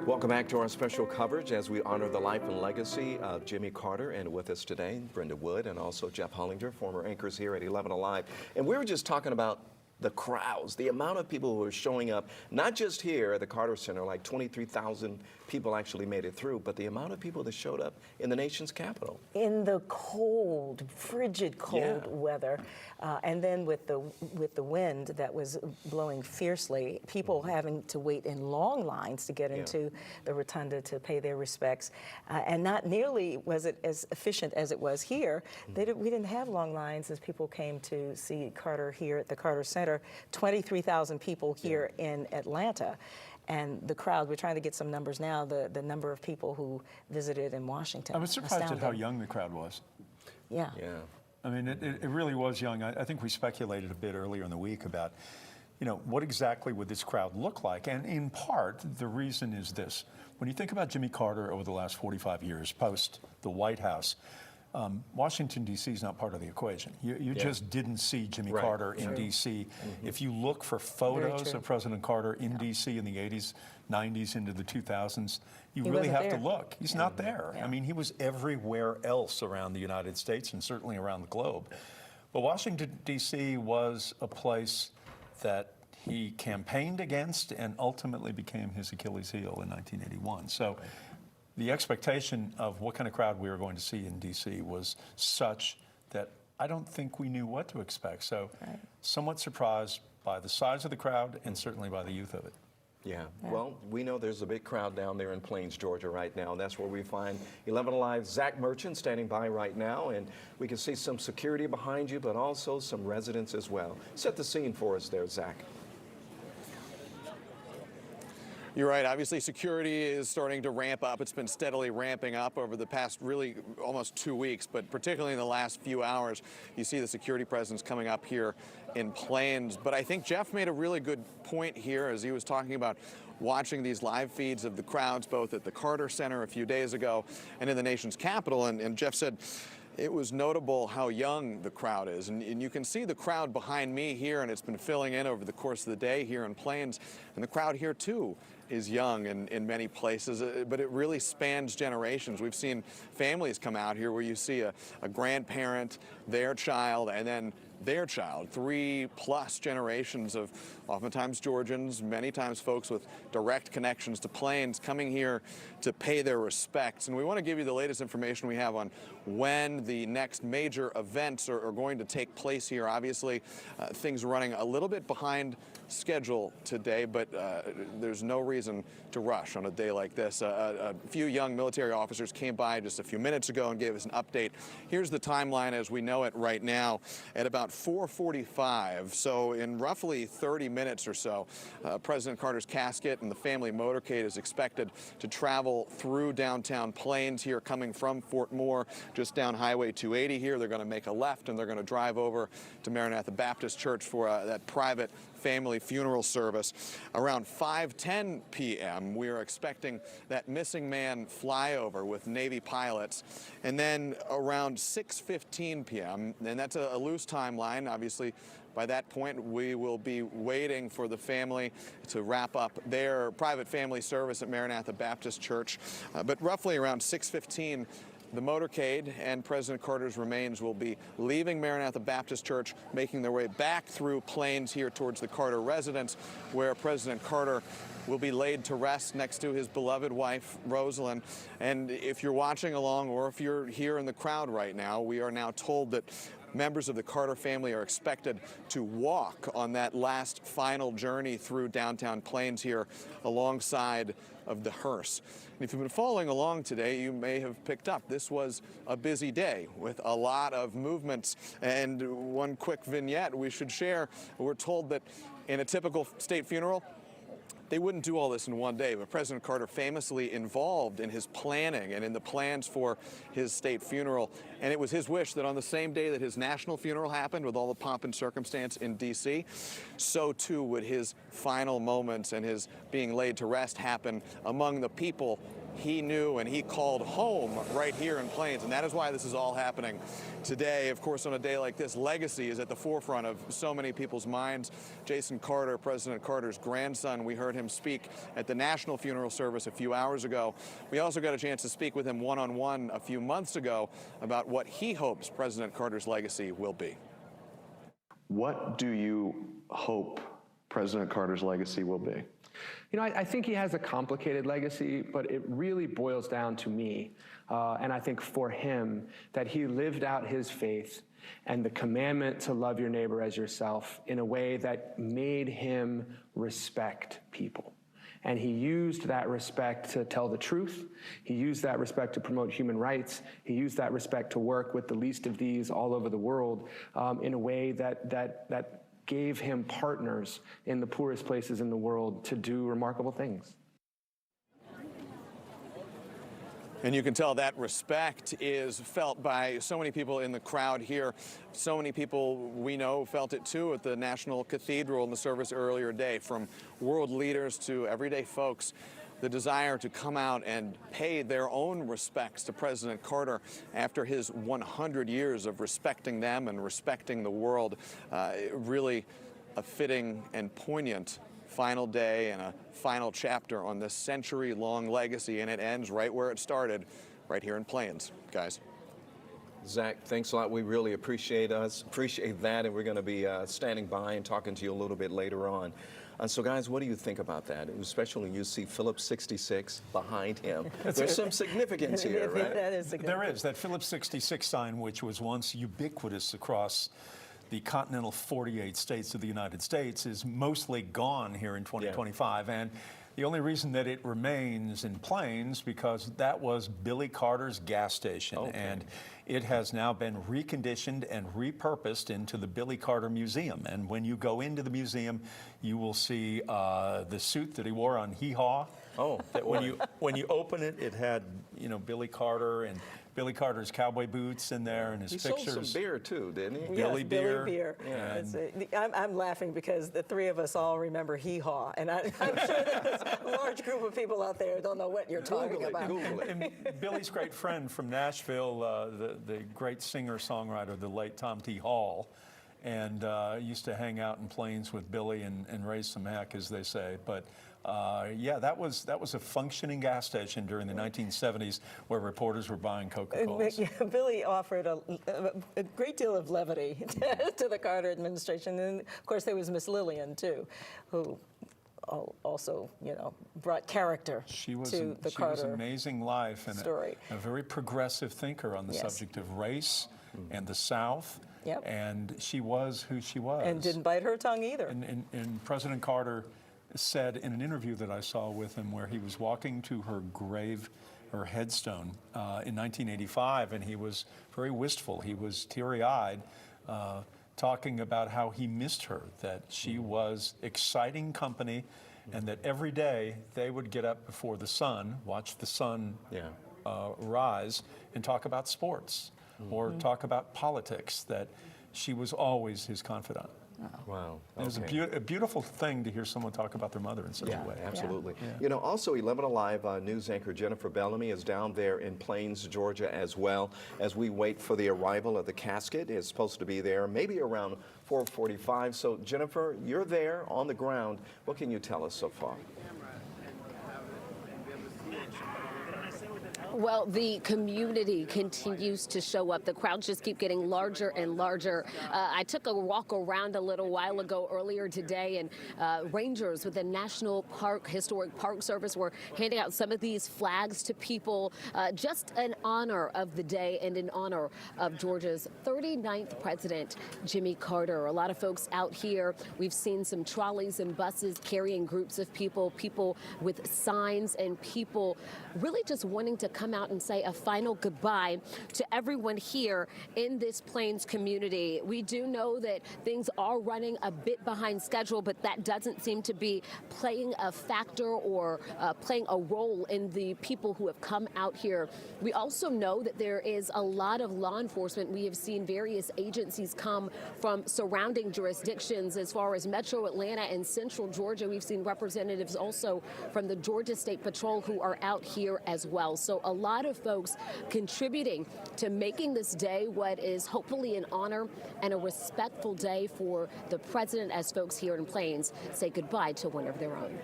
Welcome back to our special coverage as we honor the life and legacy of Jimmy Carter. And with us today, Brenda Wood and also Jeff Hollinger, former anchors here at 11 Alive. And we were just talking about the crowds, the amount of people who are showing up, not just here at the Carter Center, like 23,000 people actually made it through, but the amount of people that showed up in the nation's capital. In the cold, frigid cold weather, and then with the wind that was blowing fiercely, people having to wait in long lines to get into the rotunda to pay their respects. And not nearly was it as efficient as it was here. We didn't have long lines as people came to see Carter here at the Carter Center. 23,000 people here in Atlanta. And the crowd, we're trying to get some numbers now, the number of people who visited in Washington. I was surprised at how young the crowd was. Yeah. I mean, it really was young. I think we speculated a bit earlier in the week about, you know, what exactly would this crowd look like? And in part, the reason is this. When you think about Jimmy Carter over the last 45 years, post the White House, Washington, D.C. is not part of the equation. You just didn't see Jimmy Carter in D.C. If you look for photos of President Carter in D.C. in the 80s, 90s, into the 2000s, you really have to look. He's not there. I mean, he was everywhere else around the United States and certainly around the globe. But Washington, D.C. was a place that he campaigned against and ultimately became his Achilles heel in 1981. So the expectation of what kind of crowd we were going to see in D.C. was such that I don't think we knew what to expect. So somewhat surprised by the size of the crowd and certainly by the youth of it. Yeah, well, we know there's a big crowd down there in Plains, Georgia right now. And that's where we find 11 Alive Zach Merchant standing by right now. And we can see some security behind you, but also some residents as well. Set the scene for us there, Zach. You're right. Obviously, security is starting to ramp up. It's been steadily ramping up over the past really almost 2 weeks, but particularly in the last few hours, you see the security presence coming up here in Plains. But I think Jeff made a really good point here as he was talking about watching these live feeds of the crowds, both at the Carter Center a few days ago and in the nation's capital. And Jeff said it was notable how young the crowd is. And you can see the crowd behind me here, and it's been filling in over the course of the day here in Plains. And the crowd here, too, is young in many places, but it really spans generations. We've seen families come out here where you see a grandparent, their child, and then their child, 3+ generations of oftentimes Georgians, many times folks with direct connections to Plains coming here to pay their respects. And we want to give you the latest information we have on when the next major events are going to take place here. Obviously, things are running a little bit behind schedule today, but there's no reason to rush on a day like this. A few young military officers came by just a few minutes ago and gave us an update. Here's the timeline as we know it right now at about 4:45. So in roughly 30 minutes or so, President Carter's casket and the family motorcade is expected to travel through downtown Plains here, coming from Fort Moore, just down Highway 280 here. They're going to make a left and they're going to drive over to Maranatha Baptist Church for that private family funeral service. Around 5:10 p.m., we are expecting that missing man flyover with Navy pilots. And then around 6:15 p.m., and that's a loose timeline, obviously. By that point, we will be waiting for the family to wrap up their private family service at Maranatha Baptist Church. But roughly around 6:15, the motorcade and President Carter's remains will be leaving Maranatha Baptist Church, making their way back through Plains here towards the Carter residence, where President Carter will be laid to rest next to his beloved wife, Rosalind. And if you're watching along or if you're here in the crowd right now, we are now told that members of the Carter family are expected to walk on that last final journey through downtown Plains here alongside of the hearse. And if you've been following along today, you may have picked up this was a busy day with a lot of movements. And one quick vignette we should share, we're told that in a typical state funeral, they wouldn't do all this in one day, but President Carter famously involved in his planning and in the plans for his state funeral. And it was his wish that on the same day that his national funeral happened with all the pomp and circumstance in D.C., so too would his final moments and his being laid to rest happen among the people he knew and he called home right here in Plains. And that is why this is all happening today. Of course, on a day like this, legacy is at the forefront of so many people's minds. Jason Carter, President Carter's grandson, we heard him speak at the national funeral service a few hours ago. We also got a chance to speak with him one-on-one a few months ago about what he hopes President Carter's legacy will be. What do you hope President Carter's legacy will be? You know, I think he has a complicated legacy, but it really boils down to me, and I think for him, that he lived out his faith and the commandment to love your neighbor as yourself in a way that made him respect people. And he used that respect to tell the truth. He used that respect to promote human rights. He used that respect to work with the least of these all over the world in a way that gave him partners in the poorest places in the world to do remarkable things. And you can tell that respect is felt by so many people in the crowd here. So many people we know felt it too at the National Cathedral in the service earlier today, from world leaders to everyday folks. The desire to come out and pay their own respects to President Carter after his 100 years of respecting them and respecting the world. Really a fitting and poignant final day and a final chapter on this century-long legacy, and it ends right where it started, right here in Plains, guys. Zach, thanks a lot. We really appreciate that, and we're going to be standing by and talking to you a little bit later on. So, guys, what do you think about that? Especially when you see Phillips 66 behind him. There's some significance here, right? That is significant. There is. That Phillips 66 sign, which was once ubiquitous across the continental 48 states of the United States, is mostly gone here in 2025. Yeah. And the only reason that it remains in Plains because that was Billy Carter's gas station. Okay. And it has now been reconditioned and repurposed into the Billy Carter Museum. And when you go into the museum, you will see the suit that he wore on Hee Haw. Oh, that when you open it, it had, you know, Billy Carter and Billy Carter's cowboy boots in there and his pictures. He sold some beer too, didn't he? Billy beer. Billy beer. Yeah. I'm laughing because the three of us all remember Hee Haw, and I'm sure that there's a large group of people out there who don't know what you're talking about. Google it. And Billy's great friend from Nashville, the great singer-songwriter, the late Tom T. Hall, and used to hang out in Plains with Billy and raise some heck, as they say. But yeah, that was a functioning gas station during the 1970s where reporters were buying Coca-Colas. Billy offered a great deal of levity to the Carter administration. And of course, there was Miss Lillian, too, who also, you know, brought character to the Carter She was an amazing life and story. A very progressive thinker on the subject of race and the South. Yep. And she was who she was. And didn't bite her tongue either. And President Carter said in an interview that I saw with him where he was walking to her grave, her headstone, in 1985, and he was very wistful. He was teary-eyed, talking about how he missed her, that she was exciting company, and that every day they would get up before the sun, watch the sun rise, and talk about sports or talk about politics, that she was always his confidant. Wow. It was a beautiful thing to hear someone talk about their mother in such a way. Absolutely. Yeah. You know, also 11 Alive news anchor Jennifer Bellamy is down there in Plains, Georgia as well, as we wait for the arrival of the casket. It's supposed to be there maybe around 4:45. So Jennifer, you're there on the ground. What can you tell us so far? Well, the community continues to show up. The crowds just keep getting larger and larger. I took a walk around a little while ago earlier today, and rangers with the National Park Historic Park Service were handing out some of these flags to people just in honor of the day and in honor of Georgia's 39th president, Jimmy Carter. A lot of folks out here. We've seen some trolleys and buses carrying groups of people with signs, and people really just wanting to come come out and say a final goodbye to everyone here in this Plains community. We do know that things are running a bit behind schedule, but that doesn't seem to be playing a factor or playing a role in the people who have come out here. We also know that there is a lot of law enforcement. We have seen various agencies come from surrounding jurisdictions as far as Metro Atlanta and Central Georgia. We've seen representatives also from the Georgia State Patrol who are out here as well. So a lot of folks contributing to making this day what is hopefully an honor and a respectful day for the president as folks here in Plains say goodbye to one of their own.